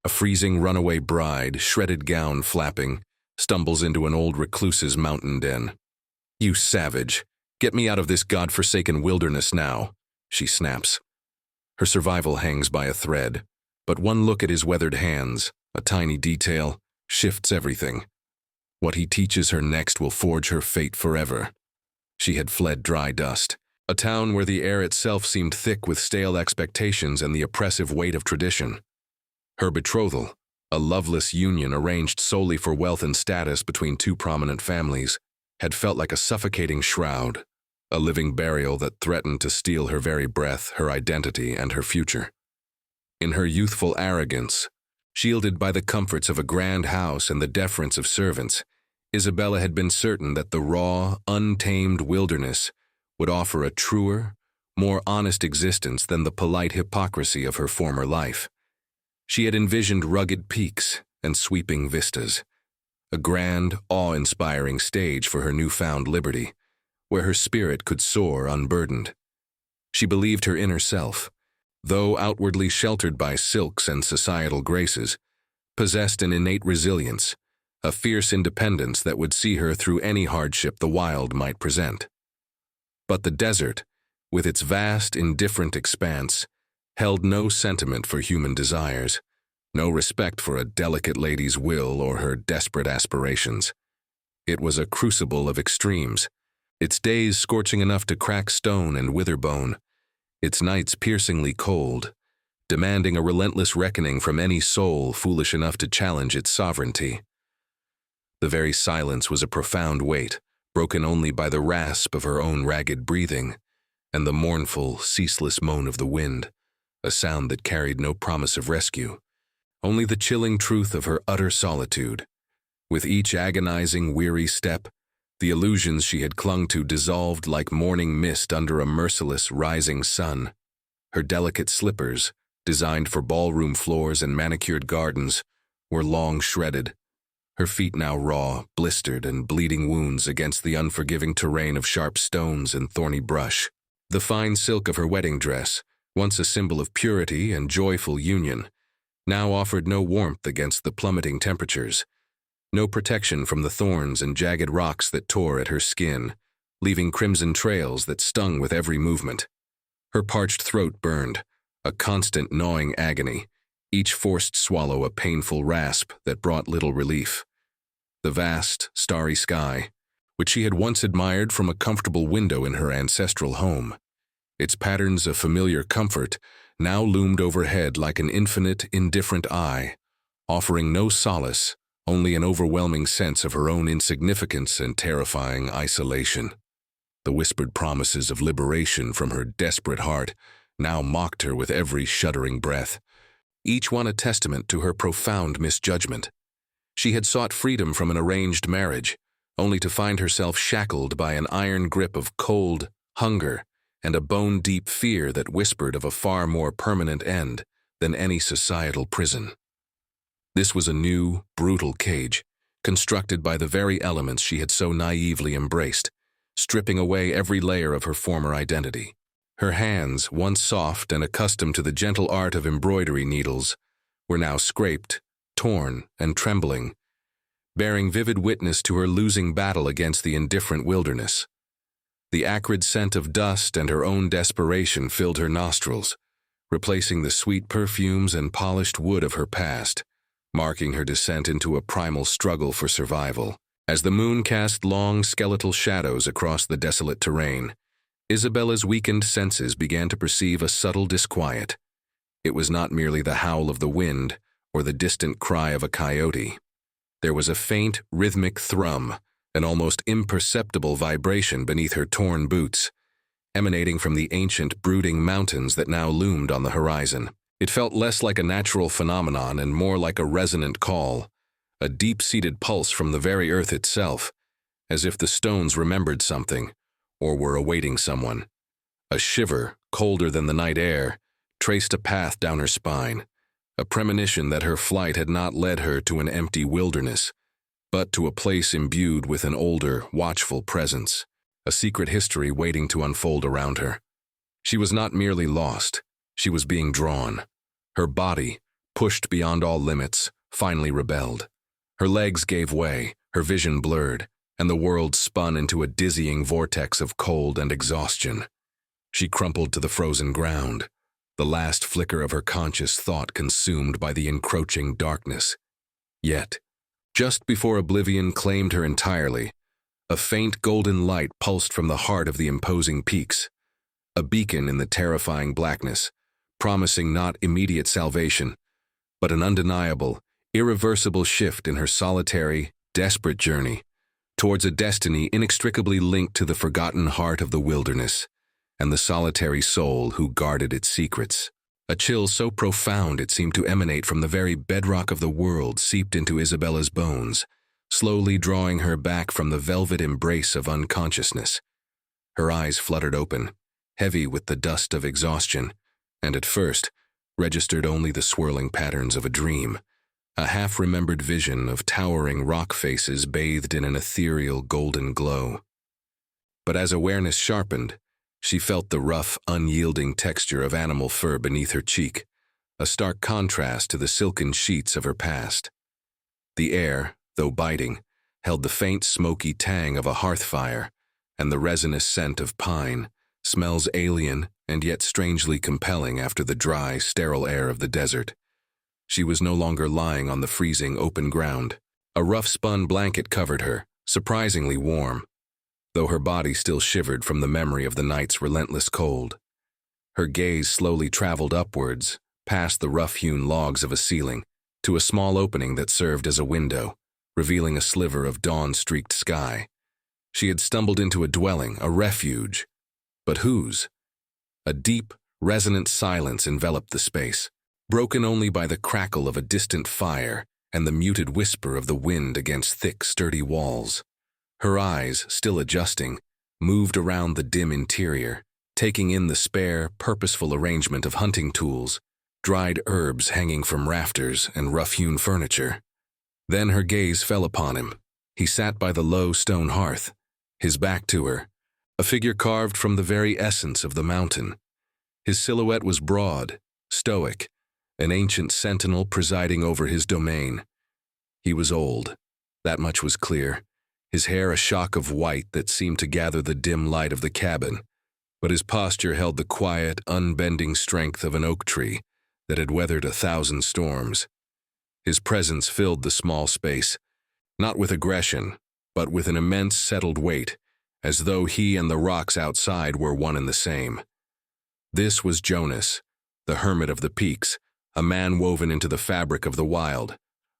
A freezing runaway bride, shredded gown flapping, stumbles into an old recluse's mountain den. "You savage! Get me out of this god-forsaken wilderness now," she snaps. Her survival hangs by a thread, but one look at his weathered hands, a tiny detail, shifts everything. What he teaches her next will forge her fate forever. She had fled dry dust, a town where the air itself seemed thick with stale expectations and the oppressive weight of tradition. Her betrothal, a loveless union arranged solely for wealth and status between two prominent families, had felt like a suffocating shroud, a living burial that threatened to steal her very breath, her identity, and her future. In her youthful arrogance, shielded by the comforts of a grand house and the deference of servants, Isabella had been certain that the raw, untamed wilderness would offer a truer, more honest existence than the polite hypocrisy of her former life. She had envisioned rugged peaks and sweeping vistas, a grand, awe-inspiring stage for her newfound liberty, where her spirit could soar unburdened. She believed her inner self, though outwardly sheltered by silks and societal graces, possessed an innate resilience, a fierce independence that would see her through any hardship the wild might present. But the desert, with its vast, indifferent expanse, held no sentiment for human desires, no respect for a delicate lady's will or her desperate aspirations. It was a crucible of extremes, its days scorching enough to crack stone and wither bone, its nights piercingly cold, demanding a relentless reckoning from any soul foolish enough to challenge its sovereignty. The very silence was a profound weight, broken only by the rasp of her own ragged breathing and the mournful, ceaseless moan of the wind, a sound that carried no promise of rescue, only the chilling truth of her utter solitude. With each agonizing, weary step, the illusions she had clung to dissolved like morning mist under a merciless, rising sun. Her delicate slippers, designed for ballroom floors and manicured gardens, were long shredded, her feet now raw, blistered, and bleeding wounds against the unforgiving terrain of sharp stones and thorny brush. The fine silk of her wedding dress, once a symbol of purity and joyful union, now offered no warmth against the plummeting temperatures, no protection from the thorns and jagged rocks that tore at her skin, leaving crimson trails that stung with every movement. Her parched throat burned, a constant gnawing agony, each forced swallow a painful rasp that brought little relief. The vast, starry sky, which she had once admired from a comfortable window in her ancestral home, its patterns of familiar comfort, now loomed overhead like an infinite, indifferent eye, offering no solace, only an overwhelming sense of her own insignificance and terrifying isolation. The whispered promises of liberation from her desperate heart now mocked her with every shuddering breath, each one a testament to her profound misjudgment. She had sought freedom from an arranged marriage, only to find herself shackled by an iron grip of cold, hunger, and a bone-deep fear that whispered of a far more permanent end than any societal prison. This was a new, brutal cage, constructed by the very elements she had so naively embraced, stripping away every layer of her former identity. Her hands, once soft and accustomed to the gentle art of embroidery needles, were now scraped, torn, and trembling, bearing vivid witness to her losing battle against the indifferent wilderness. The acrid scent of dust and her own desperation filled her nostrils, replacing the sweet perfumes and polished wood of her past, marking her descent into a primal struggle for survival. As the moon cast long, skeletal shadows across the desolate terrain, Isabella's weakened senses began to perceive a subtle disquiet. It was not merely the howl of the wind or the distant cry of a coyote. There was a faint, rhythmic thrum, an almost imperceptible vibration beneath her torn boots, emanating from the ancient, brooding mountains that now loomed on the horizon. It felt less like a natural phenomenon and more like a resonant call, a deep-seated pulse from the very earth itself, as if the stones remembered something, or were awaiting someone. A shiver, colder than the night air, traced a path down her spine, a premonition that her flight had not led her to an empty wilderness, but to a place imbued with an older, watchful presence, a secret history waiting to unfold around her. She was not merely lost, she was being drawn. Her body, pushed beyond all limits, finally rebelled. Her legs gave way, her vision blurred, and the world spun into a dizzying vortex of cold and exhaustion. She crumpled to the frozen ground, the last flicker of her conscious thought consumed by the encroaching darkness. Yet, just before oblivion claimed her entirely, a faint golden light pulsed from the heart of the imposing peaks, a beacon in the terrifying blackness, promising not immediate salvation, but an undeniable, irreversible shift in her solitary, desperate journey towards a destiny inextricably linked to the forgotten heart of the wilderness and the solitary soul who guarded its secrets. A chill so profound it seemed to emanate from the very bedrock of the world seeped into Isabella's bones, slowly drawing her back from the velvet embrace of unconsciousness. Her eyes fluttered open, heavy with the dust of exhaustion, and at first registered only the swirling patterns of a dream, a half-remembered vision of towering rock faces bathed in an ethereal golden glow. But as awareness sharpened, she felt the rough, unyielding texture of animal fur beneath her cheek, a stark contrast to the silken sheets of her past. The air, though biting, held the faint smoky tang of a hearth fire, and the resinous scent of pine, smells alien and yet strangely compelling after the dry, sterile air of the desert. She was no longer lying on the freezing open ground. A rough spun blanket covered her, surprisingly warm, though her body still shivered from the memory of the night's relentless cold. Her gaze slowly traveled upwards, past the rough-hewn logs of a ceiling, to a small opening that served as a window, revealing a sliver of dawn-streaked sky. She had stumbled into a dwelling, a refuge. But whose? A deep, resonant silence enveloped the space, broken only by the crackle of a distant fire and the muted whisper of the wind against thick, sturdy walls. Her eyes, still adjusting, moved around the dim interior, taking in the spare, purposeful arrangement of hunting tools, dried herbs hanging from rafters and rough-hewn furniture. Then her gaze fell upon him. He sat by the low stone hearth, his back to her, a figure carved from the very essence of the mountain. His silhouette was broad, stoic, an ancient sentinel presiding over his domain. He was old, that much was clear, his hair a shock of white that seemed to gather the dim light of the cabin, but his posture held the quiet, unbending strength of an oak tree that had weathered 1,000 storms. His presence filled the small space, not with aggression, but with an immense settled weight, as though he and the rocks outside were one and the same. This was Jonas, the hermit of the peaks, a man woven into the fabric of the wild,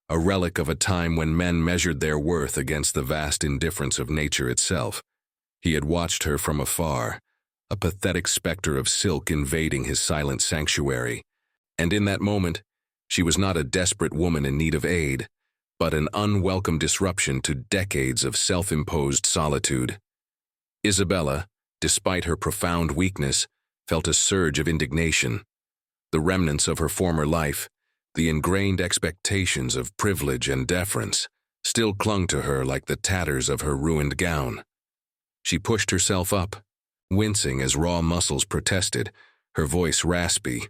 a relic of a time when men measured their worth against the vast indifference of nature itself. He had watched her from afar, a pathetic specter of silk invading his silent sanctuary, and in that moment, she was not a desperate woman in need of aid, but an unwelcome disruption to decades of self-imposed solitude. Isabella, despite her profound weakness, felt a surge of indignation. The remnants of her former life, the ingrained expectations of privilege and deference, still clung to her like the tatters of her ruined gown. She pushed herself up, wincing as raw muscles protested, her voice raspy,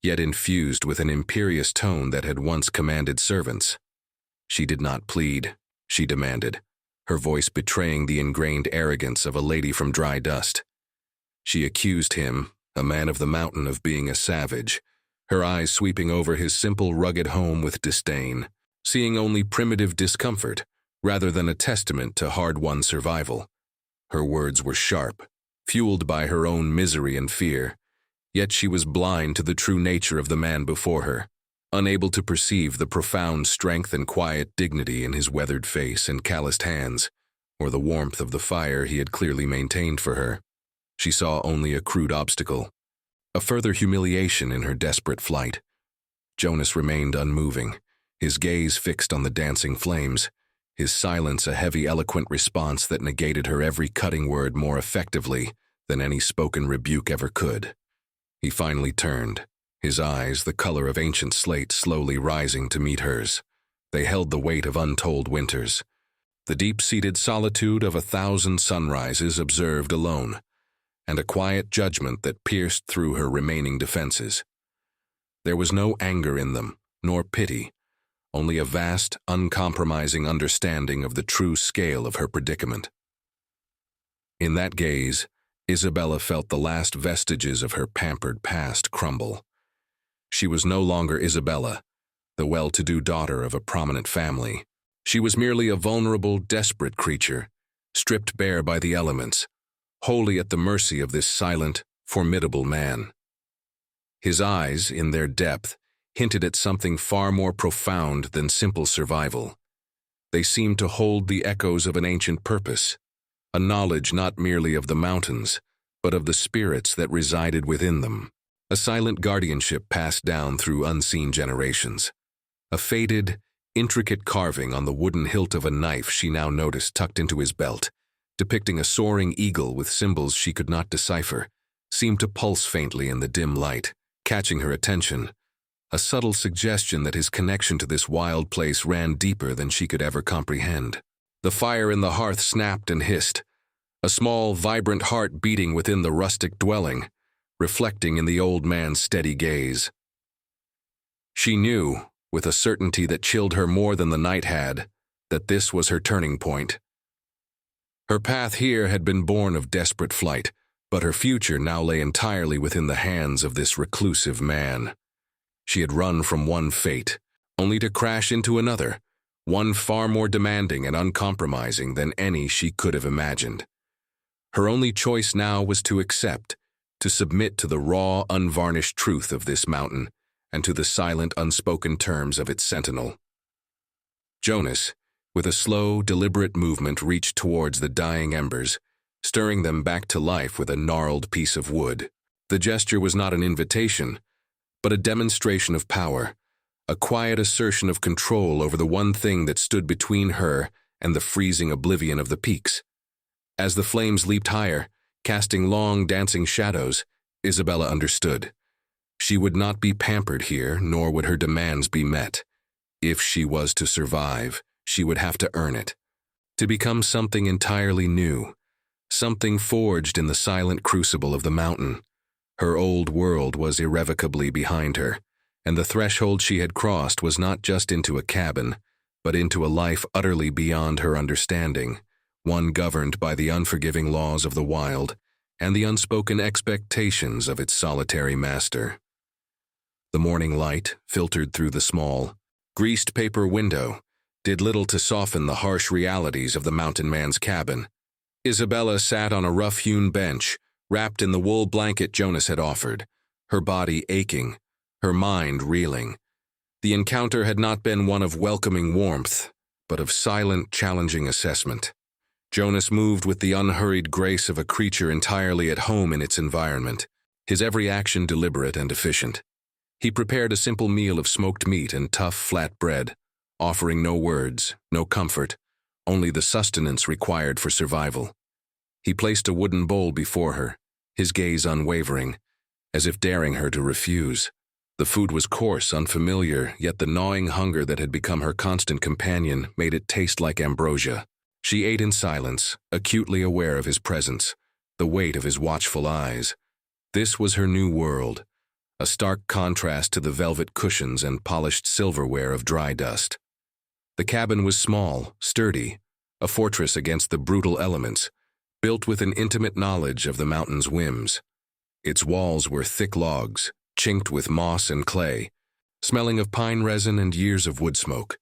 yet infused with an imperious tone that had once commanded servants. She did not plead, she demanded, her voice betraying the ingrained arrogance of a lady from dry dust. She accused him, a man of the mountain, of being a savage, her eyes sweeping over his simple, rugged home with disdain, seeing only primitive discomfort rather than a testament to hard-won survival. Her words were sharp, fueled by her own misery and fear, yet she was blind to the true nature of the man before her, unable to perceive the profound strength and quiet dignity in his weathered face and calloused hands, or the warmth of the fire he had clearly maintained for her. She saw only a crude obstacle, a further humiliation in her desperate flight. Jonas remained unmoving, his gaze fixed on the dancing flames, his silence a heavy, eloquent response that negated her every cutting word more effectively than any spoken rebuke ever could. He finally turned, his eyes, the color of ancient slate, slowly rising to meet hers. They held the weight of untold winters, the deep-seated solitude of 1,000 sunrises observed alone, and a quiet judgment that pierced through her remaining defenses. There was no anger in them, nor pity, only a vast, uncompromising understanding of the true scale of her predicament. In that gaze, Isabella felt the last vestiges of her pampered past crumble. She was no longer Isabella, the well-to-do daughter of a prominent family. She was merely a vulnerable, desperate creature, stripped bare by the elements, wholly at the mercy of this silent, formidable man. His eyes, in their depth, hinted at something far more profound than simple survival. They seemed to hold the echoes of an ancient purpose, a knowledge not merely of the mountains, but of the spirits that resided within them, a silent guardianship passed down through unseen generations. A faded, intricate carving on the wooden hilt of a knife she now noticed tucked into his belt, depicting a soaring eagle with symbols she could not decipher, seemed to pulse faintly in the dim light, catching her attention, a subtle suggestion that his connection to this wild place ran deeper than she could ever comprehend. The fire in the hearth snapped and hissed, a small, vibrant heart beating within the rustic dwelling, reflecting in the old man's steady gaze. She knew, with a certainty that chilled her more than the night had, that this was her turning point. Her path here had been born of desperate flight, but her future now lay entirely within the hands of this reclusive man. She had run from one fate, only to crash into another, one far more demanding and uncompromising than any she could have imagined. Her only choice now was to accept, to submit to the raw, unvarnished truth of this mountain, and to the silent, unspoken terms of its sentinel. Jonas, with a slow, deliberate movement, reached towards the dying embers, stirring them back to life with a gnarled piece of wood. The gesture was not an invitation, but a demonstration of power, a quiet assertion of control over the one thing that stood between her and the freezing oblivion of the peaks. As the flames leaped higher, casting long, dancing shadows, Isabella understood. She would not be pampered here, nor would her demands be met. If she was to survive, she would have to earn it, to become something entirely new, something forged in the silent crucible of the mountain. Her old world was irrevocably behind her, and the threshold she had crossed was not just into a cabin, but into a life utterly beyond her understanding, one governed by the unforgiving laws of the wild and the unspoken expectations of its solitary master. The morning light, filtered through the small, greased paper window, did little to soften the harsh realities of the mountain man's cabin. Isabella sat on a rough-hewn bench, wrapped in the wool blanket Jonas had offered, her body aching, her mind reeling. The encounter had not been one of welcoming warmth, but of silent, challenging assessment. Jonas moved with the unhurried grace of a creature entirely at home in its environment, his every action deliberate and efficient. He prepared a simple meal of smoked meat and tough, flat bread, offering no words, no comfort, only the sustenance required for survival. He placed a wooden bowl before her, his gaze unwavering, as if daring her to refuse. The food was coarse, unfamiliar, yet the gnawing hunger that had become her constant companion made it taste like ambrosia. She ate in silence, acutely aware of his presence, the weight of his watchful eyes. This was her new world, a stark contrast to the velvet cushions and polished silverware of dry dust. The cabin was small, sturdy, a fortress against the brutal elements, built with an intimate knowledge of the mountain's whims. Its walls were thick logs, chinked with moss and clay, smelling of pine resin and years of wood smoke.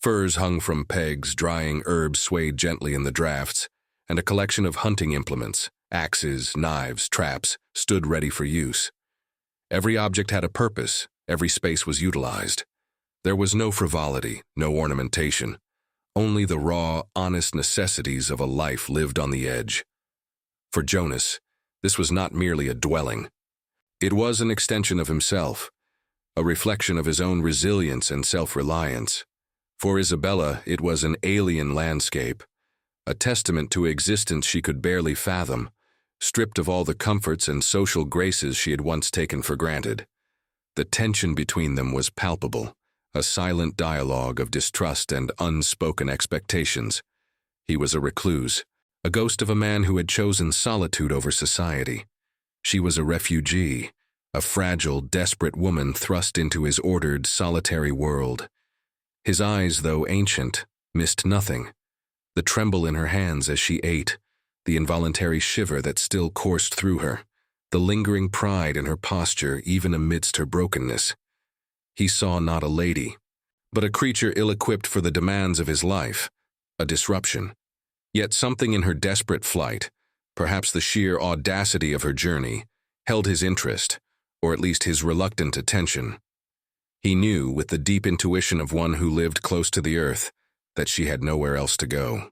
Furs hung from pegs, drying herbs swayed gently in the drafts, and a collection of hunting implements, axes, knives, traps, stood ready for use. Every object had a purpose, every space was utilized. There was no frivolity, no ornamentation, only the raw, honest necessities of a life lived on the edge. For Jonas, this was not merely a dwelling. It was an extension of himself, a reflection of his own resilience and self-reliance. For Isabella, it was an alien landscape, a testament to existence she could barely fathom, stripped of all the comforts and social graces she had once taken for granted. The tension between them was palpable, a silent dialogue of distrust and unspoken expectations. He was a recluse, a ghost of a man who had chosen solitude over society. She was a refugee, a fragile, desperate woman thrust into his ordered, solitary world. His eyes, though ancient, missed nothing. The tremble in her hands as she ate, the involuntary shiver that still coursed through her, the lingering pride in her posture even amidst her brokenness. He saw not a lady, but a creature ill-equipped for the demands of his life, a disruption. Yet something in her desperate flight, perhaps the sheer audacity of her journey, held his interest, or at least his reluctant attention. He knew, with the deep intuition of one who lived close to the earth, that she had nowhere else to go.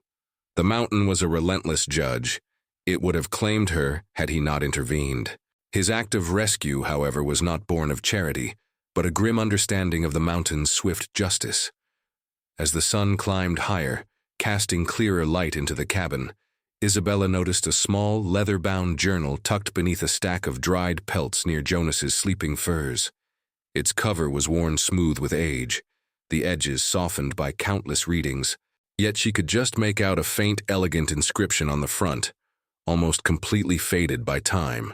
The mountain was a relentless judge. It would have claimed her had he not intervened. His act of rescue, however, was not born of charity, but a grim understanding of the mountain's swift justice. As the sun climbed higher, casting clearer light into the cabin, Isabella noticed a small, leather-bound journal tucked beneath a stack of dried pelts near Jonas's sleeping furs. Its cover was worn smooth with age, the edges softened by countless readings, yet she could just make out a faint, elegant inscription on the front, almost completely faded by time.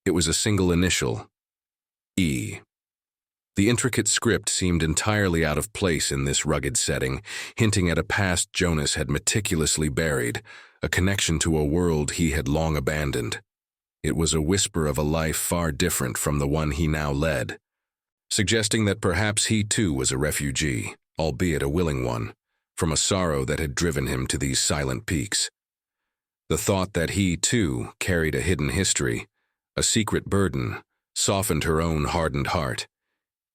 It was a single initial, E. The intricate script seemed entirely out of place in this rugged setting, hinting at a past Jonas had meticulously buried, a connection to a world he had long abandoned. It was a whisper of a life far different from the one he now led, suggesting that perhaps he too was a refugee, albeit a willing one, from a sorrow that had driven him to these silent peaks. The thought that he too carried a hidden history, a secret burden, softened her own hardened heart,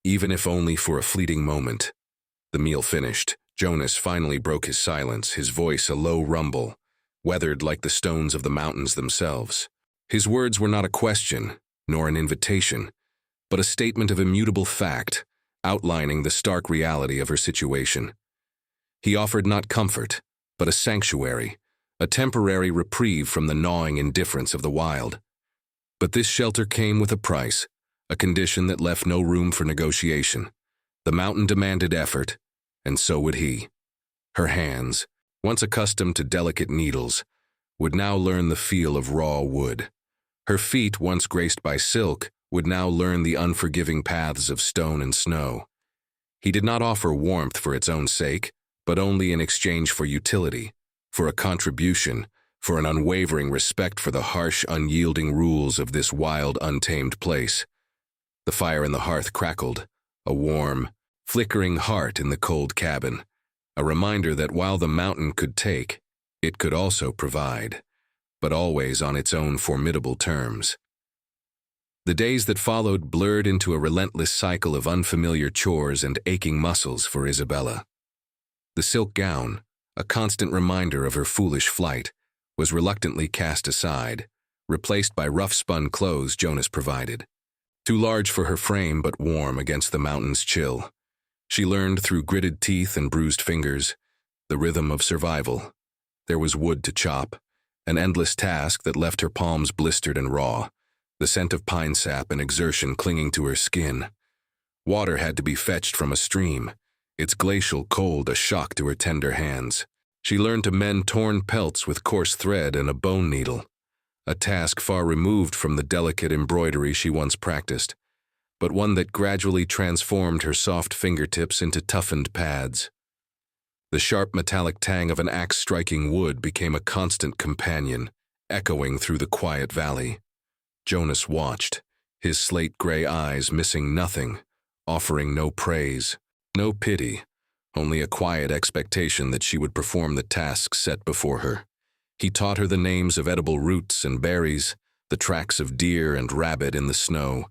even if only for a fleeting moment. The meal finished, Jonas finally broke his silence, his voice a low rumble, weathered like the stones of the mountains themselves. His words were not a question, nor an invitation, but a statement of immutable fact, outlining the stark reality of her situation. He offered not comfort, but a sanctuary, a temporary reprieve from the gnawing indifference of the wild. But this shelter came with a price, a condition that left no room for negotiation. The mountain demanded effort, and so would he. Her hands, once accustomed to delicate needles, would now learn the feel of raw wood. Her feet, once graced by silk, would now learn the unforgiving paths of stone and snow. He did not offer warmth for its own sake, but only in exchange for utility, for a contribution, for an unwavering respect for the harsh, unyielding rules of this wild, untamed place. The fire in the hearth crackled, a warm, flickering heart in the cold cabin, a reminder that while the mountain could take, it could also provide, but always on its own formidable terms. The days that followed blurred into a relentless cycle of unfamiliar chores and aching muscles for Isabella. The silk gown, a constant reminder of her foolish flight, was reluctantly cast aside, replaced by rough-spun clothes Jonas provided. Too large for her frame but warm against the mountain's chill. She learned through gritted teeth and bruised fingers the rhythm of survival. There was wood to chop, an endless task that left her palms blistered and raw, the scent of pine sap and exertion clinging to her skin. Water had to be fetched from a stream, its glacial cold a shock to her tender hands. She learned to mend torn pelts with coarse thread and a bone needle, a task far removed from the delicate embroidery she once practiced, but one that gradually transformed her soft fingertips into toughened pads. The sharp metallic tang of an axe striking wood became a constant companion, echoing through the quiet valley. Jonas watched, his slate-gray eyes missing nothing, offering no praise, no pity, only a quiet expectation that she would perform the tasks set before her. He taught her the names of edible roots and berries, the tracks of deer and rabbit in the snow,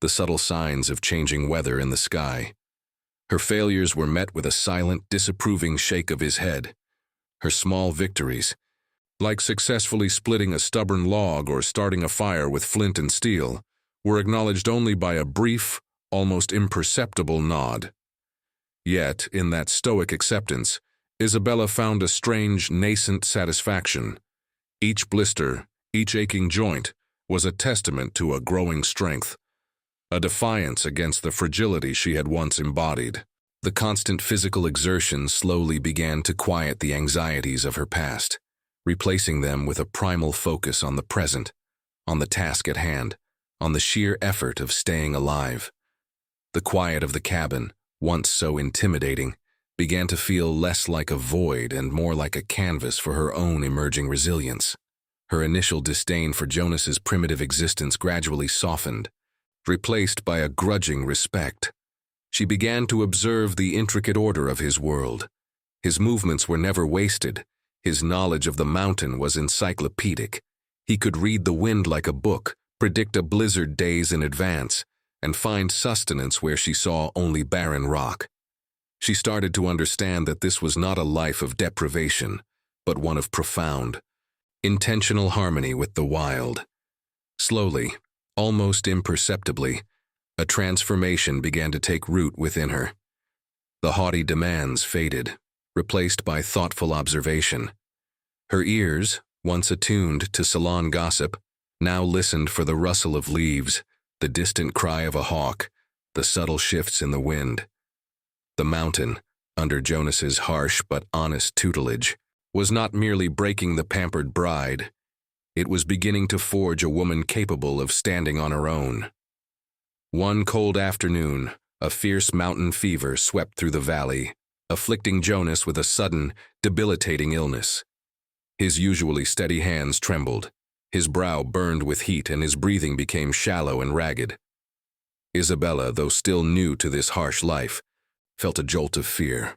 the subtle signs of changing weather in the sky. Her failures were met with a silent, disapproving shake of his head. Her small victories, like successfully splitting a stubborn log or starting a fire with flint and steel, were acknowledged only by a brief, almost imperceptible nod. Yet, in that stoic acceptance, Isabella found a strange, nascent satisfaction. Each blister, each aching joint, was a testament to a growing strength, a defiance against the fragility she had once embodied. The constant physical exertion slowly began to quiet the anxieties of her past, replacing them with a primal focus on the present, on the task at hand, on the sheer effort of staying alive. The quiet of the cabin, once so intimidating, began to feel less like a void and more like a canvas for her own emerging resilience. Her initial disdain for Jonas's primitive existence gradually softened, replaced by a grudging respect. She began to observe the intricate order of his world. His movements were never wasted. His knowledge of the mountain was encyclopedic. He could read the wind like a book, predict a blizzard days in advance, and find sustenance where she saw only barren rock. She started to understand that this was not a life of deprivation, but one of profound, intentional harmony with the wild. Slowly, almost imperceptibly, a transformation began to take root within her. The haughty demands faded, replaced by thoughtful observation. Her ears, once attuned to salon gossip, now listened for the rustle of leaves, the distant cry of a hawk, the subtle shifts in the wind. The mountain, under Jonas's harsh but honest tutelage, was not merely breaking the pampered bride. It was beginning to forge a woman capable of standing on her own. One cold afternoon, a fierce mountain fever swept through the valley, afflicting Jonas with a sudden, debilitating illness. His usually steady hands trembled, his brow burned with heat, and his breathing became shallow and ragged. Isabella, though still new to this harsh life, felt a jolt of fear.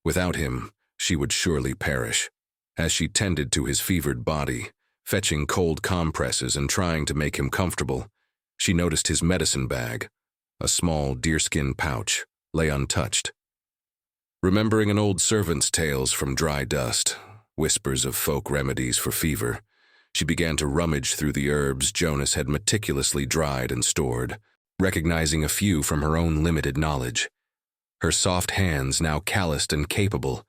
Without him, she would surely perish. As she tended to his fevered body, fetching cold compresses and trying to make him comfortable, she noticed his medicine bag, a small deerskin pouch, lay untouched. Remembering an old servant's tales from dry dust, whispers of folk remedies for fever, she began to rummage through the herbs Jonas had meticulously dried and stored, recognizing a few from her own limited knowledge. Her soft hands, now calloused and capable,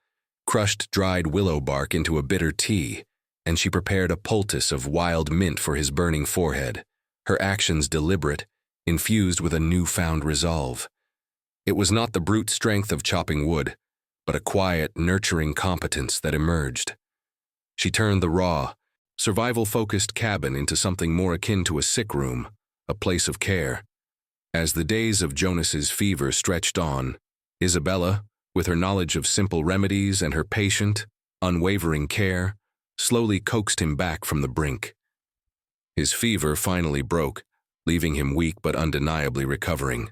crushed dried willow bark into a bitter tea, and she prepared a poultice of wild mint for his burning forehead, her actions deliberate, infused with a newfound resolve. It was not the brute strength of chopping wood, but a quiet, nurturing competence that emerged. She turned the raw, survival-focused cabin into something more akin to a sick room, a place of care. As the days of Jonas's fever stretched on, Isabella, with her knowledge of simple remedies and her patient, unwavering care, slowly coaxed him back from the brink. His fever finally broke, leaving him weak but undeniably recovering.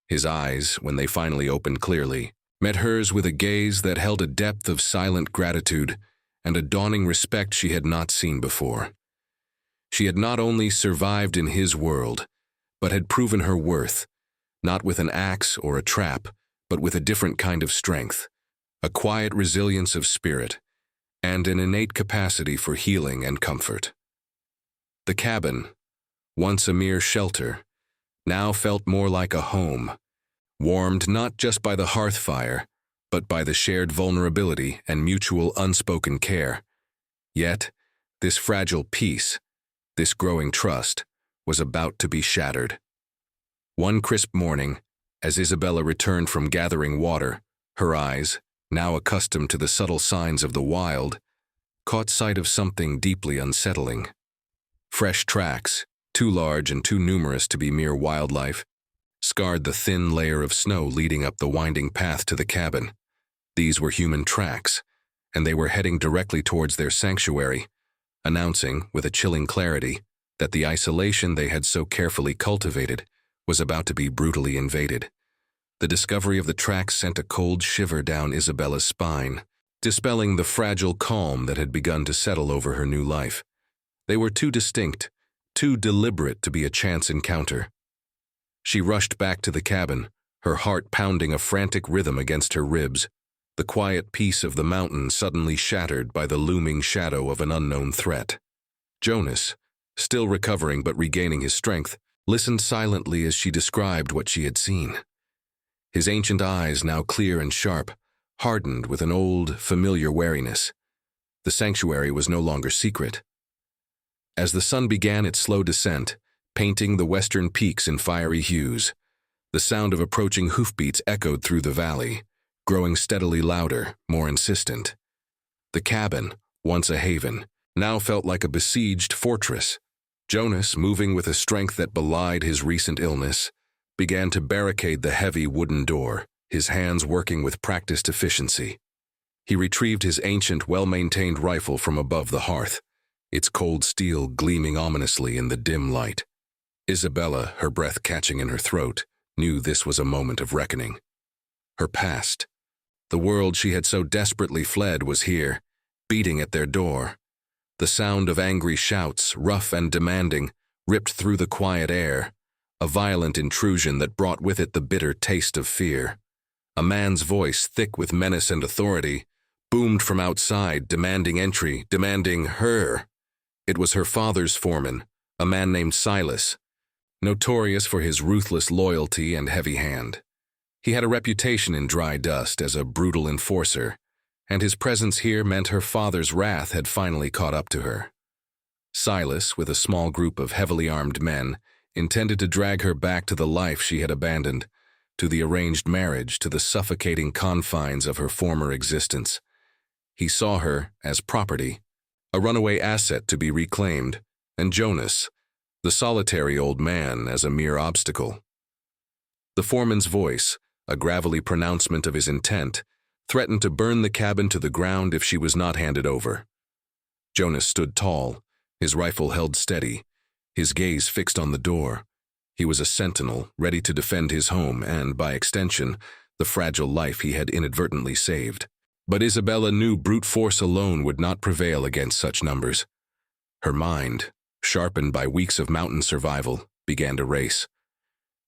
His eyes, when they finally opened clearly, met hers with a gaze that held a depth of silent gratitude and a dawning respect she had not seen before. She had not only survived in his world, but had proven her worth, not with an axe or a trap, but with a different kind of strength, a quiet resilience of spirit, and an innate capacity for healing and comfort. The cabin, once a mere shelter, now felt more like a home, warmed not just by the hearth fire, but by the shared vulnerability and mutual unspoken care. Yet, this fragile peace, this growing trust, was about to be shattered. One crisp morning, as Isabella returned from gathering water, her eyes, now accustomed to the subtle signs of the wild, caught sight of something deeply unsettling. Fresh tracks, too large and too numerous to be mere wildlife, scarred the thin layer of snow leading up the winding path to the cabin. These were human tracks, and they were heading directly towards their sanctuary, announcing, with a chilling clarity, that the isolation they had so carefully cultivated was about to be brutally invaded. The discovery of the tracks sent a cold shiver down Isabella's spine, dispelling the fragile calm that had begun to settle over her new life. They were too distinct, too deliberate to be a chance encounter. She rushed back to the cabin, her heart pounding a frantic rhythm against her ribs, the quiet peace of the mountain suddenly shattered by the looming shadow of an unknown threat. Jonas, still recovering but regaining his strength, listened silently as she described what she had seen. His ancient eyes, now clear and sharp, hardened with an old, familiar wariness. The sanctuary was no longer secret. As the sun began its slow descent, painting the western peaks in fiery hues, the sound of approaching hoofbeats echoed through the valley, growing steadily louder, more insistent. The cabin, once a haven, now felt like a besieged fortress. Jonas, moving with a strength that belied his recent illness, began to barricade the heavy wooden door, his hands working with practiced efficiency. He retrieved his ancient, well-maintained rifle from above the hearth, its cold steel gleaming ominously in the dim light. Isabella, her breath catching in her throat, knew this was a moment of reckoning. Her past, the world she had so desperately fled, was here, beating at their door. The sound of angry shouts, rough and demanding, ripped through the quiet air, a violent intrusion that brought with it the bitter taste of fear. A man's voice, thick with menace and authority, boomed from outside, demanding entry, demanding her. It was her father's foreman, a man named Silas, notorious for his ruthless loyalty and heavy hand. He had a reputation in dry dust as a brutal enforcer, and his presence here meant her father's wrath had finally caught up to her. Silas, with a small group of heavily armed men, intended to drag her back to the life she had abandoned, to the arranged marriage, to the suffocating confines of her former existence. He saw her as property, a runaway asset to be reclaimed, and Jonas, the solitary old man, as a mere obstacle. The foreman's voice, a gravelly pronouncement of his intent, threatened to burn the cabin to the ground if she was not handed over. Jonas stood tall, his rifle held steady, his gaze fixed on the door. He was a sentinel, ready to defend his home and, by extension, the fragile life he had inadvertently saved. But Isabella knew brute force alone would not prevail against such numbers. Her mind, sharpened by weeks of mountain survival, began to race.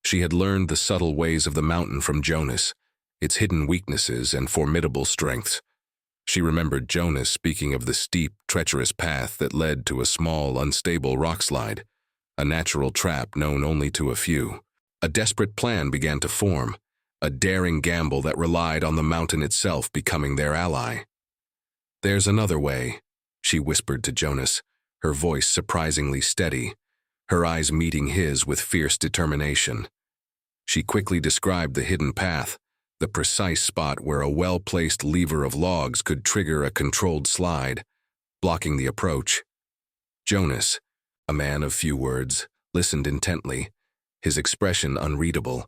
She had learned the subtle ways of the mountain from Jonas, its hidden weaknesses and formidable strengths. She remembered Jonas speaking of the steep, treacherous path that led to a small, unstable rockslide, a natural trap known only to a few. A desperate plan began to form, a daring gamble that relied on the mountain itself becoming their ally. "There's another way," she whispered to Jonas, her voice surprisingly steady, her eyes meeting his with fierce determination. She quickly described the hidden path, the precise spot where a well-placed lever of logs could trigger a controlled slide, blocking the approach. Jonas, a man of few words, listened intently, his expression unreadable.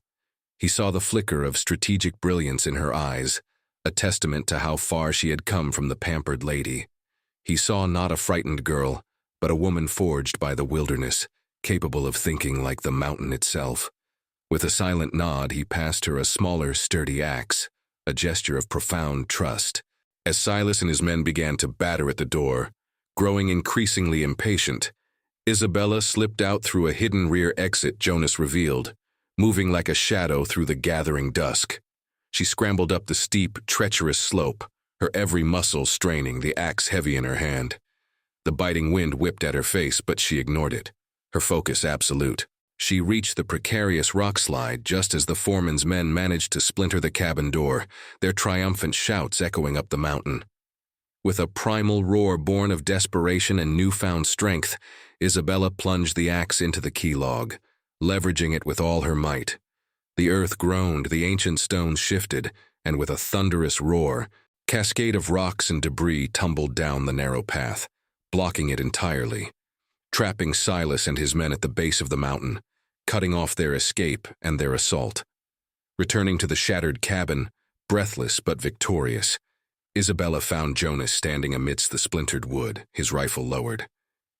He saw the flicker of strategic brilliance in her eyes, a testament to how far she had come from the pampered lady. He saw not a frightened girl, but a woman forged by the wilderness, capable of thinking like the mountain itself. With a silent nod, he passed her a smaller, sturdy axe, a gesture of profound trust. As Silas and his men began to batter at the door, growing increasingly impatient, Isabella slipped out through a hidden rear exit Jonas revealed, moving like a shadow through the gathering dusk. She scrambled up the steep, treacherous slope, her every muscle straining, the axe heavy in her hand. The biting wind whipped at her face, but she ignored it, her focus absolute. She reached the precarious rock slide just as the foreman's men managed to splinter the cabin door, their triumphant shouts echoing up the mountain. With a primal roar born of desperation and newfound strength, Isabella plunged the axe into the key log, leveraging it with all her might. The earth groaned, the ancient stones shifted, and with a thunderous roar, cascade of rocks and debris tumbled down the narrow path, blocking it entirely, trapping Silas and his men at the base of the mountain, cutting off their escape and their assault. Returning to the shattered cabin, breathless but victorious, Isabella found Jonas standing amidst the splintered wood, his rifle lowered.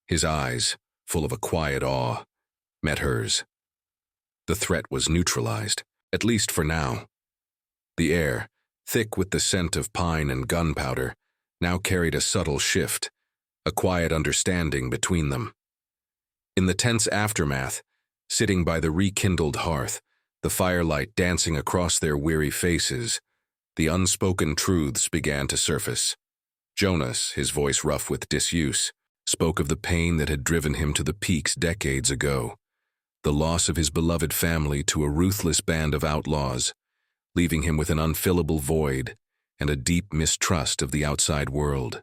His eyes, full of a quiet awe, met hers. The threat was neutralized, at least for now. The air, thick with the scent of pine and gunpowder, now carried a subtle shift, a quiet understanding between them. In the tense aftermath, sitting by the rekindled hearth, the firelight dancing across their weary faces, the unspoken truths began to surface. Jonas, his voice rough with disuse, spoke of the pain that had driven him to the peaks decades ago, the loss of his beloved family to a ruthless band of outlaws, leaving him with an unfillable void and a deep mistrust of the outside world.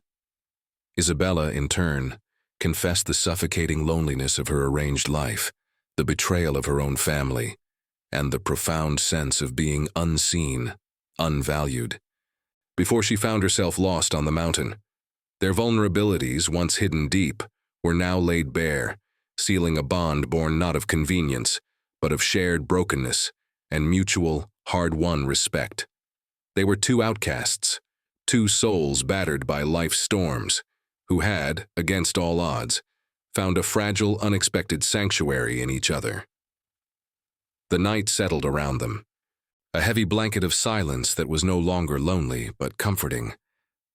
Isabella, in turn, confessed the suffocating loneliness of her arranged life, the betrayal of her own family, and the profound sense of being unseen, unvalued. Before she found herself lost on the mountain, their vulnerabilities, once hidden deep, were now laid bare, sealing a bond born not of convenience, but of shared brokenness and mutual, hard-won respect. They were two outcasts, two souls battered by life's storms, who had, against all odds, found a fragile, unexpected sanctuary in each other. The night settled around them, a heavy blanket of silence that was no longer lonely but comforting.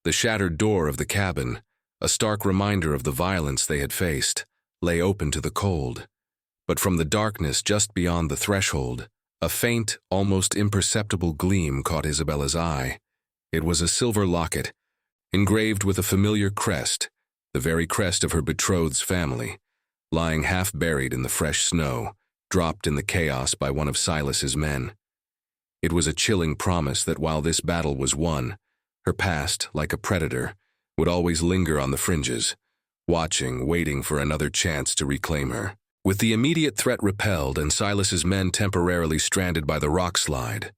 The shattered door of the cabin, a stark reminder of the violence they had faced, lay open to the cold. But from the darkness just beyond the threshold, a faint, almost imperceptible gleam caught Isabella's eye. It was a silver locket, engraved with a familiar crest, the very crest of her betrothed's family, lying half-buried in the fresh snow, dropped in the chaos by one of Silas's men. It was a chilling promise that while this battle was won, her past, like a predator, would always linger on the fringes, watching, waiting for another chance to reclaim her. With the immediate threat repelled and Silas's men temporarily stranded by the rock slide,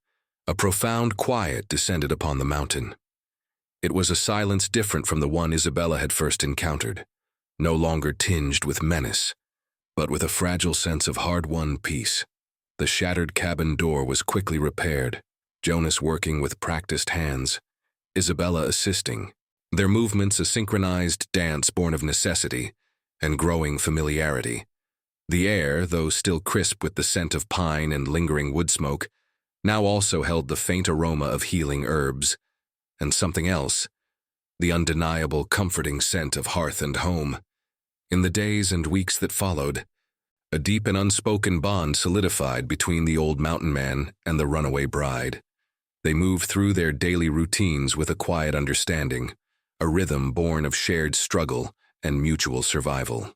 a profound quiet descended upon the mountain. It was a silence different from the one Isabella had first encountered, no longer tinged with menace, but with a fragile sense of hard-won peace. The shattered cabin door was quickly repaired, Jonas working with practiced hands, Isabella assisting, their movements a synchronized dance born of necessity and growing familiarity. The air, though still crisp with the scent of pine and lingering wood smoke, now also held the faint aroma of healing herbs, and something else, the undeniable comforting scent of hearth and home. In the days and weeks that followed, a deep and unspoken bond solidified between the old mountain man and the runaway bride. They moved through their daily routines with a quiet understanding, a rhythm born of shared struggle and mutual survival.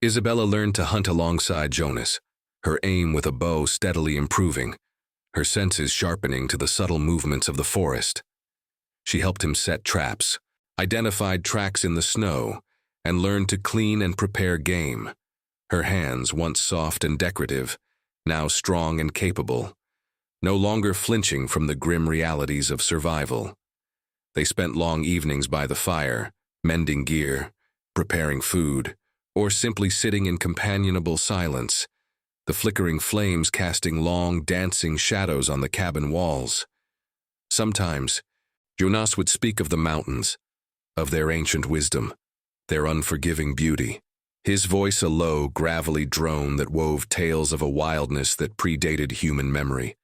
Isabella learned to hunt alongside Jonas, her aim with a bow steadily improving, her senses sharpening to the subtle movements of the forest. She helped him set traps, identified tracks in the snow, and learned to clean and prepare game. Her hands, once soft and decorative, now strong and capable, no longer flinching from the grim realities of survival. They spent long evenings by the fire, mending gear, preparing food, or simply sitting in companionable silence, the flickering flames casting long, dancing shadows on the cabin walls. Sometimes, Jonas would speak of the mountains, of their ancient wisdom, their unforgiving beauty, his voice a low, gravelly drone that wove tales of a wildness that predated human memory.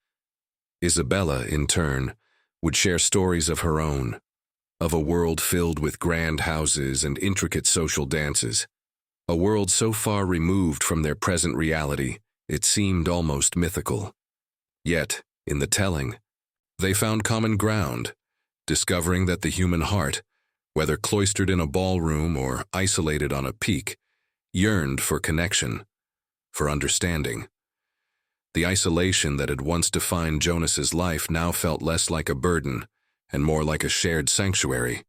Isabella, in turn, would share stories of her own, of a world filled with grand houses and intricate social dances, a world so far removed from their present reality it seemed almost mythical. Yet, in the telling, they found common ground, discovering that the human heart, whether cloistered in a ballroom or isolated on a peak, yearned for connection, for understanding. The isolation that had once defined Jonas's life now felt less like a burden and more like a shared sanctuary.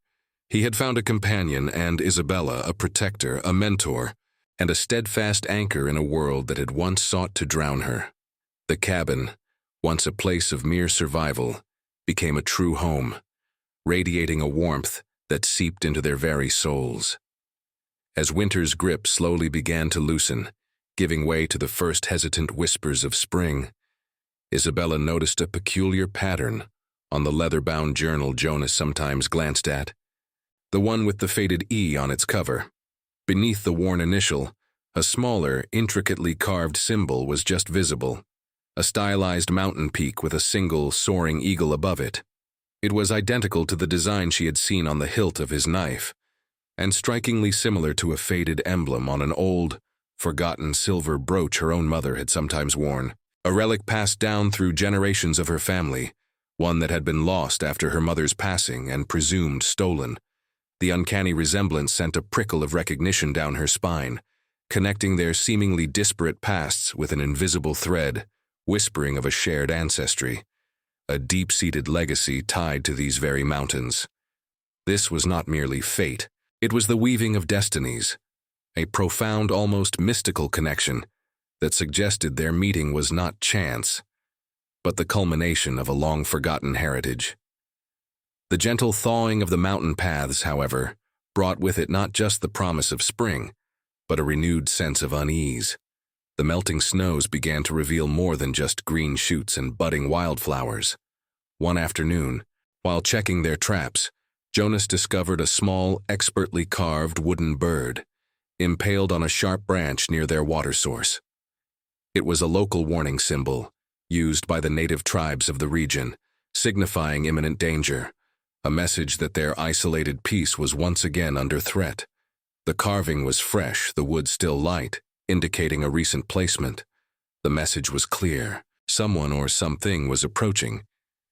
He had found a companion and Isabella, a protector, a mentor, and a steadfast anchor in a world that had once sought to drown her. The cabin, once a place of mere survival, became a true home, radiating a warmth that seeped into their very souls. As winter's grip slowly began to loosen, giving way to the first hesitant whispers of spring, Isabella noticed a peculiar pattern on the leather-bound journal Jonas sometimes glanced at, the one with the faded E on its cover. Beneath the worn initial, a smaller, intricately carved symbol was just visible, a stylized mountain peak with a single, soaring eagle above it. It was identical to the design she had seen on the hilt of his knife, and strikingly similar to a faded emblem on an old, forgotten silver brooch her own mother had sometimes worn, a relic passed down through generations of her family, one that had been lost after her mother's passing and presumed stolen. The uncanny resemblance sent a prickle of recognition down her spine, connecting their seemingly disparate pasts with an invisible thread, whispering of a shared ancestry, a deep-seated legacy tied to these very mountains. This was not merely fate, it was the weaving of destinies, a profound, almost mystical connection that suggested their meeting was not chance, but the culmination of a long-forgotten heritage. The gentle thawing of the mountain paths, however, brought with it not just the promise of spring, but a renewed sense of unease. The melting snows began to reveal more than just green shoots and budding wildflowers. One afternoon, while checking their traps, Jonas discovered a small, expertly carved wooden bird, impaled on a sharp branch near their water source. It was a local warning symbol, used by the native tribes of the region, signifying imminent danger, a message that their isolated peace was once again under threat. The carving was fresh, the wood still light, indicating a recent placement. The message was clear. Someone or something was approaching,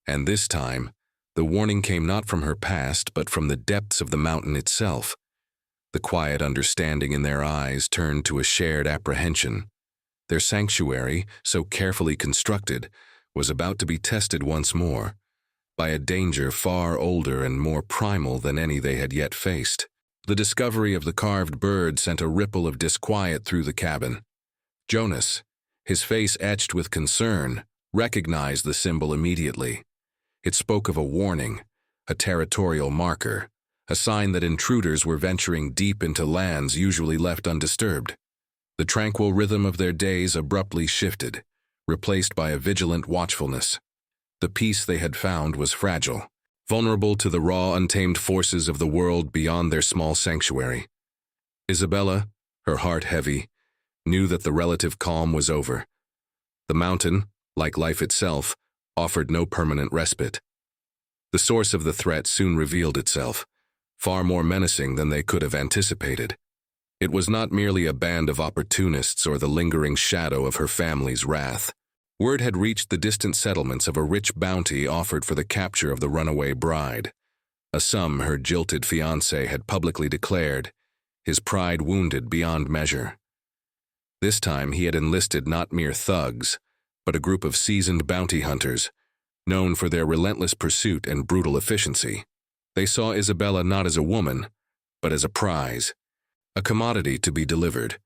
and this time, the warning came not from her past, but from the depths of the mountain itself. The quiet understanding in their eyes turned to a shared apprehension. Their sanctuary, so carefully constructed, was about to be tested once more, by a danger far older and more primal than any they had yet faced. The discovery of the carved bird sent a ripple of disquiet through the cabin. Jonas, his face etched with concern, recognized the symbol immediately. It spoke of a warning, a territorial marker, a sign that intruders were venturing deep into lands usually left undisturbed. The tranquil rhythm of their days abruptly shifted, replaced by a vigilant watchfulness. The peace they had found was fragile, vulnerable to the raw, untamed forces of the world beyond their small sanctuary. Isabella, her heart heavy, knew that the relative calm was over. The mountain, like life itself, offered no permanent respite. The source of the threat soon revealed itself, far more menacing than they could have anticipated. It was not merely a band of opportunists or the lingering shadow of her family's wrath. Word had reached the distant settlements of a rich bounty offered for the capture of the runaway bride, a sum her jilted fiancé had publicly declared, his pride wounded beyond measure. This time he had enlisted not mere thugs, but a group of seasoned bounty hunters, known for their relentless pursuit and brutal efficiency. They saw Isabella not as a woman, but as a prize, a commodity to be delivered,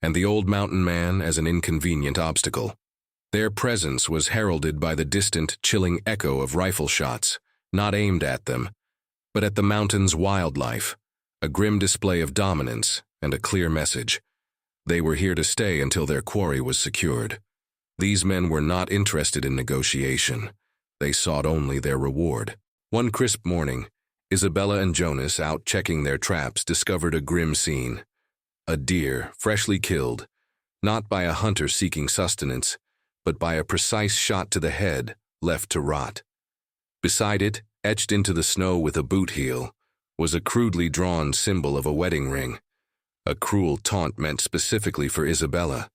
and the old mountain man as an inconvenient obstacle. Their presence was heralded by the distant, chilling echo of rifle shots, not aimed at them, but at the mountain's wildlife, a grim display of dominance and a clear message. They were here to stay until their quarry was secured. These men were not interested in negotiation. They sought only their reward. One crisp morning, Isabella and Jonas, out checking their traps, discovered a grim scene. A deer, freshly killed, not by a hunter seeking sustenance, but by a precise shot to the head, left to rot. Beside it, etched into the snow with a boot heel, was a crudely drawn symbol of a wedding ring, a cruel taunt meant specifically for Isabella.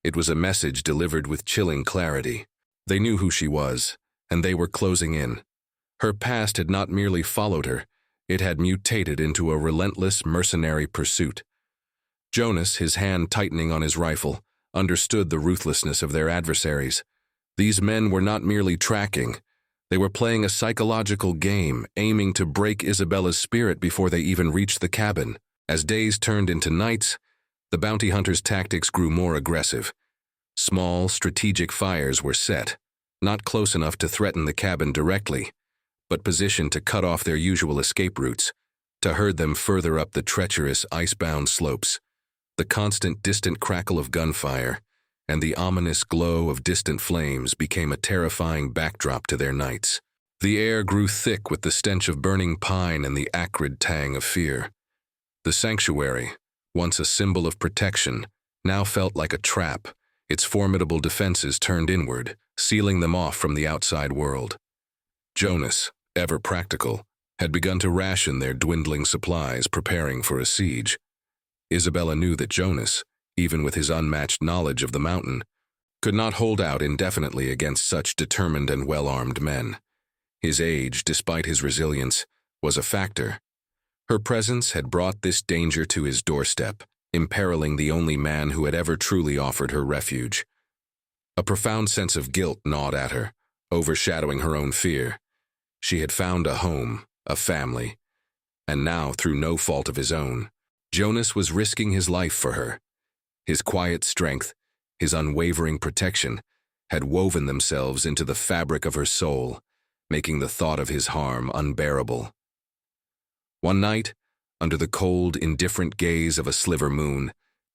It was a message delivered with chilling clarity. They knew who she was, and they were closing in. Her past had not merely followed her, it had mutated into a relentless mercenary pursuit. Jonas, his hand tightening on his rifle, understood the ruthlessness of their adversaries. These men were not merely tracking. They were playing a psychological game, aiming to break Isabella's spirit before they even reached the cabin. As days turned into nights, the bounty hunters' tactics grew more aggressive. Small, strategic fires were set, not close enough to threaten the cabin directly, but positioned to cut off their usual escape routes, to herd them further up the treacherous, ice-bound slopes. The constant distant crackle of gunfire and the ominous glow of distant flames became a terrifying backdrop to their nights. The air grew thick with the stench of burning pine and the acrid tang of fear. The sanctuary, once a symbol of protection, now felt like a trap, its formidable defenses turned inward, sealing them off from the outside world. Jonas, ever practical, had begun to ration their dwindling supplies, preparing for a siege. Isabella knew that Jonas, even with his unmatched knowledge of the mountain, could not hold out indefinitely against such determined and well-armed men. His age, despite his resilience, was a factor. Her presence had brought this danger to his doorstep, imperiling the only man who had ever truly offered her refuge. A profound sense of guilt gnawed at her, overshadowing her own fear. She had found a home, a family, and now, through no fault of his own, Jonas was risking his life for her. His quiet strength, his unwavering protection, had woven themselves into the fabric of her soul, making the thought of his harm unbearable. One night, under the cold, indifferent gaze of a sliver moon,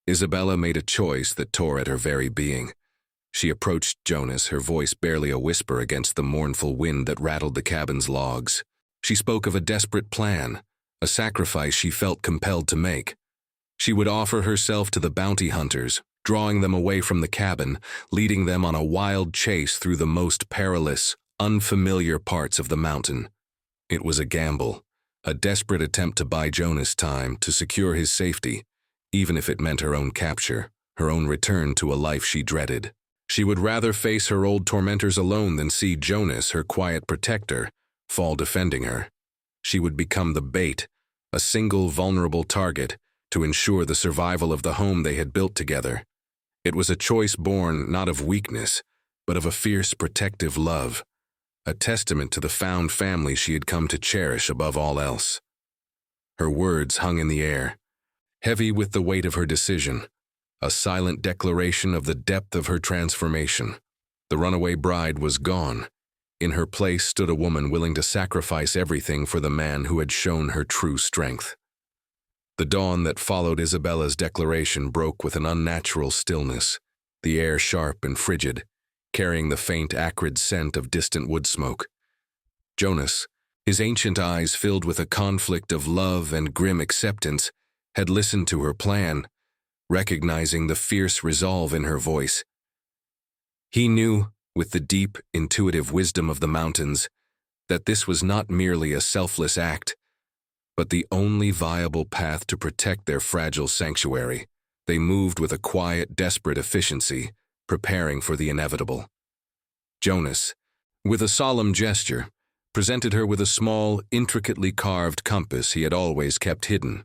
Isabella made a choice that tore at her very being. She approached Jonas, her voice barely a whisper against the mournful wind that rattled the cabin's logs. She spoke of a desperate plan, a sacrifice she felt compelled to make. She would offer herself to the bounty hunters, drawing them away from the cabin, leading them on a wild chase through the most perilous, unfamiliar parts of the mountain. It was a gamble, a desperate attempt to buy Jonas time, to secure his safety, even if it meant her own capture, her own return to a life she dreaded. She would rather face her old tormentors alone than see Jonas, her quiet protector, fall defending her. She would become the bait, a single vulnerable target, to ensure the survival of the home they had built together. It was a choice born not of weakness, but of a fierce protective love, a testament to the found family she had come to cherish above all else. Her words hung in the air, heavy with the weight of her decision, a silent declaration of the depth of her transformation. The runaway bride was gone. In her place stood a woman willing to sacrifice everything for the man who had shown her true strength. The dawn that followed Isabella's declaration broke with an unnatural stillness, the air sharp and frigid, carrying the faint, acrid scent of distant wood smoke. Jonas, his ancient eyes filled with a conflict of love and grim acceptance, had listened to her plan, recognizing the fierce resolve in her voice. He knew, with the deep, intuitive wisdom of the mountains, that this was not merely a selfless act, but the only viable path to protect their fragile sanctuary. They moved with a quiet, desperate efficiency, preparing for the inevitable. Jonas, with a solemn gesture, presented her with a small, intricately carved compass he had always kept hidden.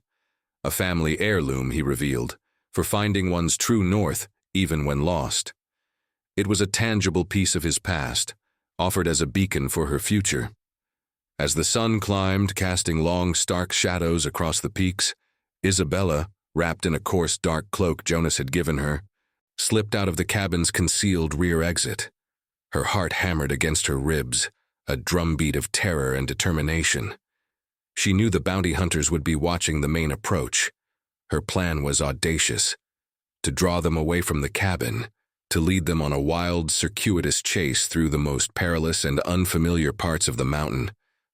A family heirloom, he revealed, for finding one's true north, even when lost. It was a tangible piece of his past, offered as a beacon for her future. As the sun climbed, casting long, stark shadows across the peaks, Isabella, wrapped in a coarse, dark cloak Jonas had given her, slipped out of the cabin's concealed rear exit. Her heart hammered against her ribs, a drumbeat of terror and determination. She knew the bounty hunters would be watching the main approach. Her plan was audacious, to draw them away from the cabin, to lead them on a wild, circuitous chase through the most perilous and unfamiliar parts of the mountain,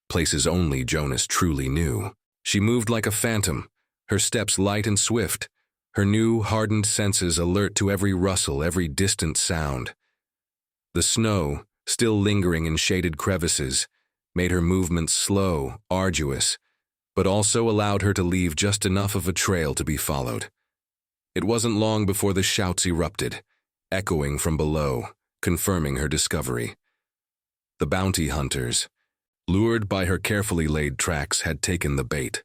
places only Jonas truly knew. She moved like a phantom, her steps light and swift, her new, hardened senses alert to every rustle, every distant sound. The snow, still lingering in shaded crevices, made her movements slow, arduous, but also allowed her to leave just enough of a trail to be followed. It wasn't long before the shouts erupted, echoing from below, confirming her discovery. The bounty hunters, lured by her carefully laid tracks, had taken the bait.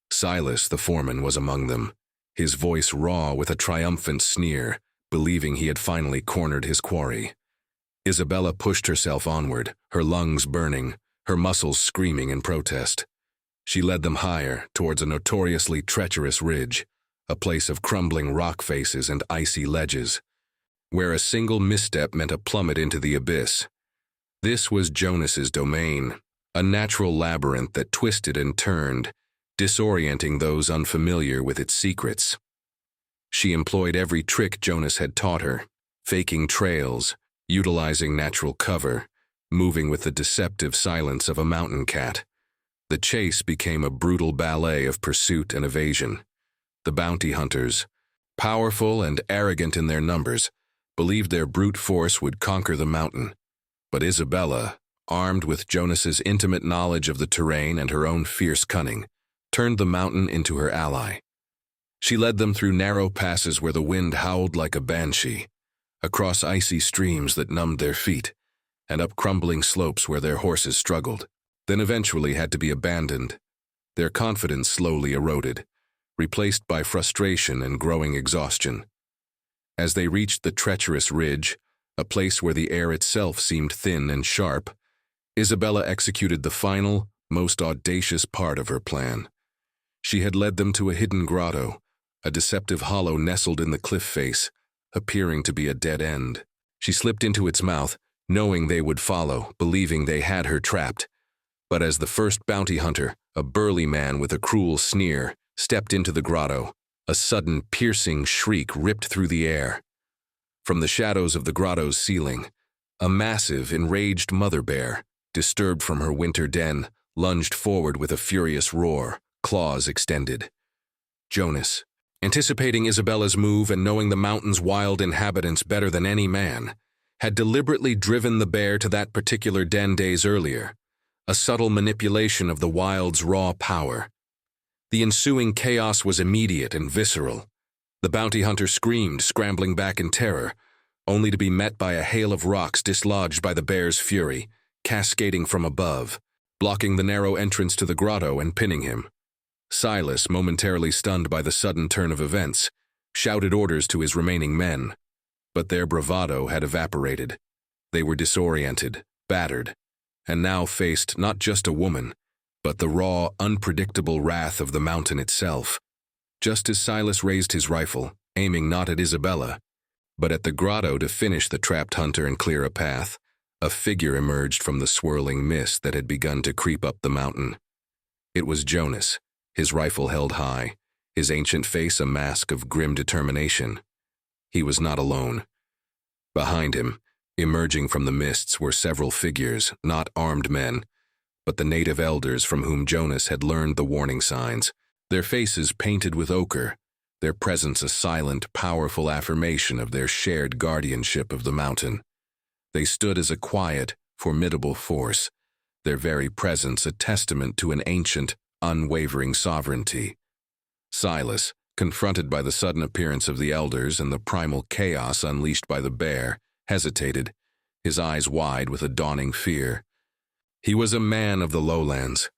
Silas, the foreman, was among them, his voice raw with a triumphant sneer, believing he had finally cornered his quarry. Isabella pushed herself onward, her lungs burning, her muscles screaming in protest. She led them higher, towards a notoriously treacherous ridge, a place of crumbling rock faces and icy ledges, where a single misstep meant a plummet into the abyss. This was Jonas's domain, a natural labyrinth that twisted and turned, disorienting those unfamiliar with its secrets. She employed every trick Jonas had taught her, faking trails, utilizing natural cover, moving with the deceptive silence of a mountain cat. The chase became a brutal ballet of pursuit and evasion. The bounty hunters, powerful and arrogant in their numbers, believed their brute force would conquer the mountain. But Isabella, armed with Jonas's intimate knowledge of the terrain and her own fierce cunning, turned the mountain into her ally. She led them through narrow passes where the wind howled like a banshee, across icy streams that numbed their feet, and up crumbling slopes where their horses struggled, then eventually had to be abandoned. Their confidence slowly eroded, replaced by frustration and growing exhaustion. As they reached the treacherous ridge, a place where the air itself seemed thin and sharp, Isabella executed the final, most audacious part of her plan. She had led them to a hidden grotto, a deceptive hollow nestled in the cliff face, appearing to be a dead end. She slipped into its mouth, knowing they would follow, believing they had her trapped. But as the first bounty hunter, a burly man with a cruel sneer, stepped into the grotto, A sudden, piercing shriek ripped through the air. From the shadows of the grotto's ceiling, a massive, enraged mother bear, disturbed from her winter den, lunged forward with a furious roar, claws extended. Jonas, anticipating Isabella's move and knowing the mountain's wild inhabitants better than any man, had deliberately driven the bear to that particular den days earlier, a subtle manipulation of the wild's raw power. The ensuing chaos was immediate and visceral. The bounty hunter screamed, scrambling back in terror, only to be met by a hail of rocks dislodged by the bear's fury, cascading from above, blocking the narrow entrance to the grotto and pinning him. Silas, momentarily stunned by the sudden turn of events, shouted orders to his remaining men, but their bravado had evaporated. They were disoriented, battered, and now faced not just a woman, but the raw, unpredictable wrath of the mountain itself. Just as Silas raised his rifle, aiming not at Isabella, but at the grotto to finish the trapped hunter and clear a path, a figure emerged from the swirling mist that had begun to creep up the mountain. It was Jonas, his rifle held high, his ancient face a mask of grim determination. He was not alone. Behind him, emerging from the mists, were several figures, not armed men, but the native elders from whom Jonas had learned the warning signs, their faces painted with ochre, their presence a silent, powerful affirmation of their shared guardianship of the mountain. They stood as a quiet, formidable force, their very presence a testament to an ancient, unwavering sovereignty. Silas, confronted by the sudden appearance of the elders and the primal chaos unleashed by the bear, hesitated, his eyes wide with a dawning fear. He was a man of the lowlands,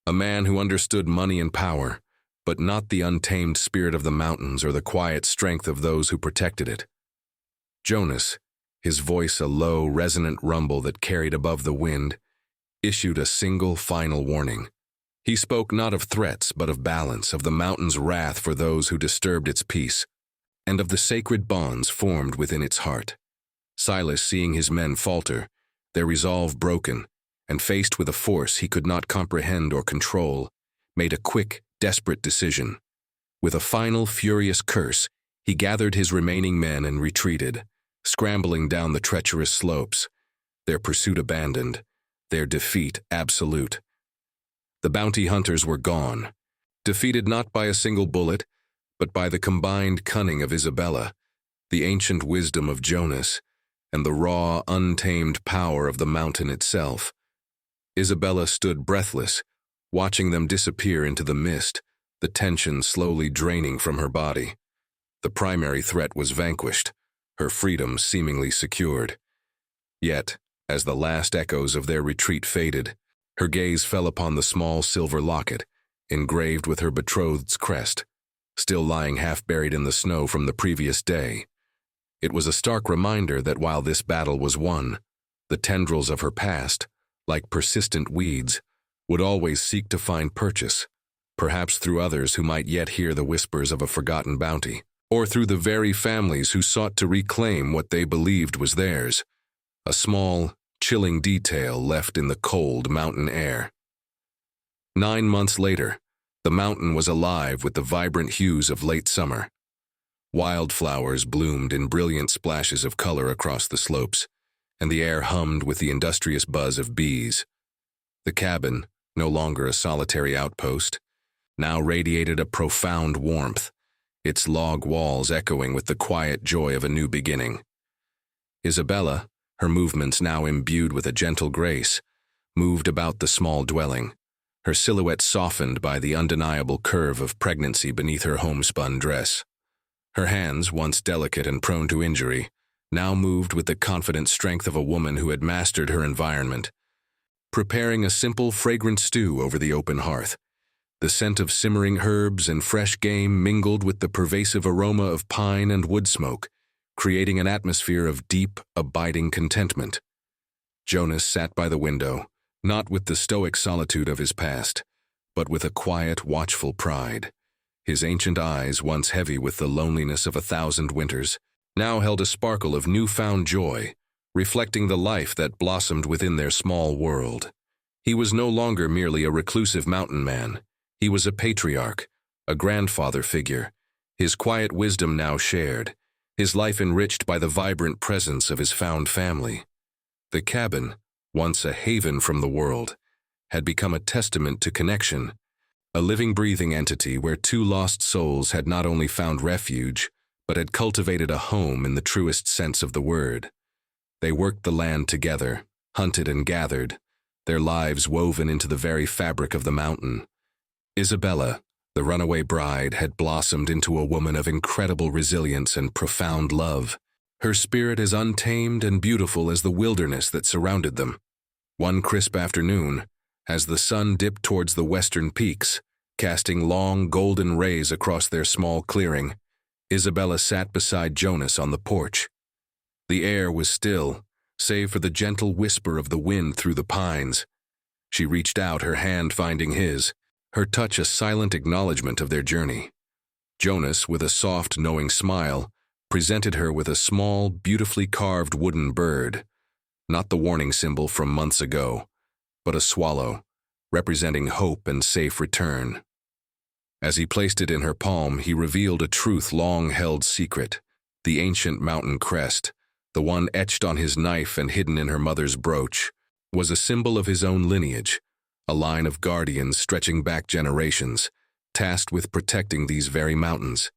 a man who understood money and power, but not the untamed spirit of the mountains or the quiet strength of those who protected it. Jonas, his voice a low, resonant rumble that carried above the wind, issued a single final warning. He spoke not of threats, but of balance, of the mountain's wrath for those who disturbed its peace, and of the sacred bonds formed within its heart. Silas, seeing his men falter, their resolve broken, and faced with a force he could not comprehend or control, made a quick, desperate decision. With a final, furious curse, he gathered his remaining men and retreated, scrambling down the treacherous slopes, their pursuit abandoned, their defeat absolute. The bounty hunters were gone, defeated not by a single bullet, but by the combined cunning of Isabella, the ancient wisdom of Jonas, and the raw, untamed power of the mountain itself. Isabella stood breathless, watching them disappear into the mist, the tension slowly draining from her body. The primary threat was vanquished, her freedom seemingly secured. Yet, as the last echoes of their retreat faded, her gaze fell upon the small silver locket, engraved with her betrothed's crest, still lying half-buried in the snow from the previous day. It was a stark reminder that while this battle was won, the tendrils of her past, like persistent weeds, would always seek to find purchase, perhaps through others who might yet hear the whispers of a forgotten bounty, or through the very families who sought to reclaim what they believed was theirs, a small, chilling detail left in the cold mountain air. 9 months later, the mountain was alive with the vibrant hues of late summer. Wildflowers bloomed in brilliant splashes of color across the slopes, and the air hummed with the industrious buzz of bees. The cabin, no longer a solitary outpost, now radiated a profound warmth, its log walls echoing with the quiet joy of a new beginning. Isabella, her movements now imbued with a gentle grace, moved about the small dwelling, her silhouette softened by the undeniable curve of pregnancy beneath her homespun dress. Her hands, once delicate and prone to injury, now moved with the confident strength of a woman who had mastered her environment, preparing a simple, fragrant stew over the open hearth. The scent of simmering herbs and fresh game mingled with the pervasive aroma of pine and wood smoke, creating an atmosphere of deep, abiding contentment. Jonas sat by the window, not with the stoic solitude of his past, but with a quiet, watchful pride. His ancient eyes, once heavy with the loneliness of 1,000 winters, now held a sparkle of newfound joy, reflecting the life that blossomed within their small world. He was no longer merely a reclusive mountain man. He was a patriarch, a grandfather figure, his quiet wisdom now shared, his life enriched by the vibrant presence of his found family. The cabin, once a haven from the world, had become a testament to connection, a living, breathing entity where two lost souls had not only found refuge, but had cultivated a home in the truest sense of the word. They worked the land together, hunted and gathered, their lives woven into the very fabric of the mountain. Isabella, the runaway bride, had blossomed into a woman of incredible resilience and profound love, her spirit as untamed and beautiful as the wilderness that surrounded them. One crisp afternoon, as the sun dipped towards the western peaks, casting long golden rays across their small clearing, Isabella sat beside Jonas on the porch. The air was still, save for the gentle whisper of the wind through the pines. She reached out, her hand finding his, her touch a silent acknowledgement of their journey. Jonas, with a soft, knowing smile, presented her with a small, beautifully carved wooden bird, not the warning symbol from months ago, but a swallow, representing hope and safe return. As he placed it in her palm, he revealed a truth long held secret, the ancient mountain crest, the one etched on his knife and hidden in her mother's brooch, was a symbol of his own lineage, a line of guardians stretching back generations, tasked with protecting these very mountains.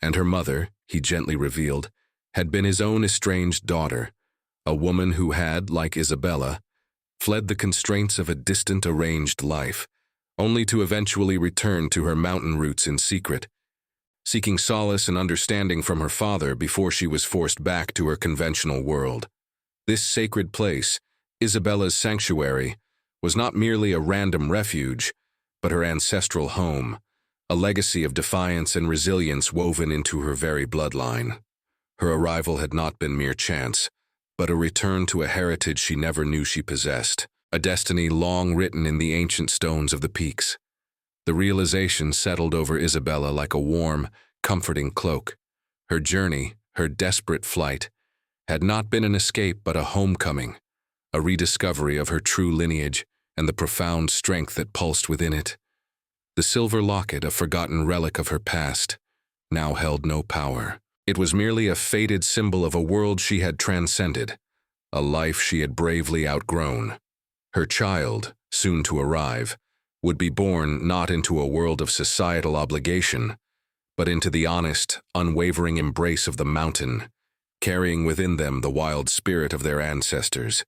And her mother, he gently revealed, had been his own estranged daughter, a woman who had, like Isabella, fled the constraints of a distant arranged life, only to eventually return to her mountain roots in secret, seeking solace and understanding from her father before she was forced back to her conventional world. This sacred place, Isabella's sanctuary, was not merely a random refuge, but her ancestral home, a legacy of defiance and resilience woven into her very bloodline. Her arrival had not been mere chance, but a return to a heritage she never knew she possessed, a destiny long written in the ancient stones of the peaks. The realization settled over Isabella like a warm, comforting cloak. Her journey, her desperate flight, had not been an escape but a homecoming, a rediscovery of her true lineage and the profound strength that pulsed within it. The silver locket, a forgotten relic of her past, now held no power. It was merely a faded symbol of a world she had transcended, a life she had bravely outgrown. Her child, soon to arrive, would be born not into a world of societal obligation, but into the honest, unwavering embrace of the mountain, carrying within them the wild spirit of their ancestors,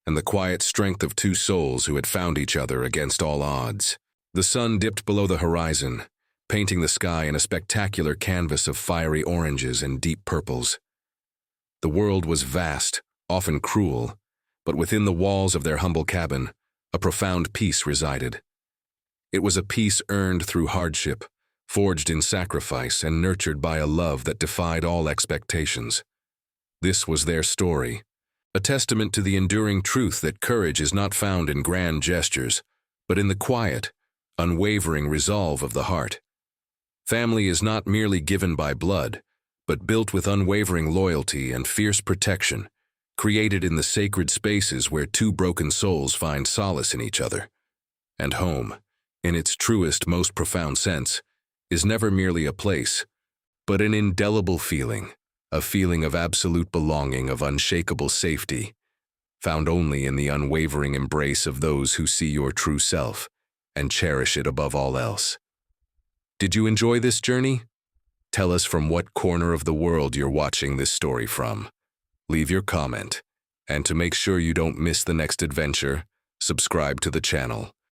and the quiet strength of two souls who had found each other against all odds. The sun dipped below the horizon, painting the sky in a spectacular canvas of fiery oranges and deep purples. The world was vast, often cruel, but within the walls of their humble cabin, a profound peace resided. It was a peace earned through hardship, forged in sacrifice, and nurtured by a love that defied all expectations. This was their story, a testament to the enduring truth that courage is not found in grand gestures, but in the quiet, unwavering resolve of the heart. Family is not merely given by blood, but built with unwavering loyalty and fierce protection, created in the sacred spaces where two broken souls find solace in each other. And home, in its truest, most profound sense, is never merely a place, but an indelible feeling, a feeling of absolute belonging, of unshakable safety, found only in the unwavering embrace of those who see your true self and cherish it above all else. Did you enjoy this journey? Tell us from what corner of the world you're watching this story from. Leave your comment, and to make sure you don't miss the next adventure, subscribe to the channel.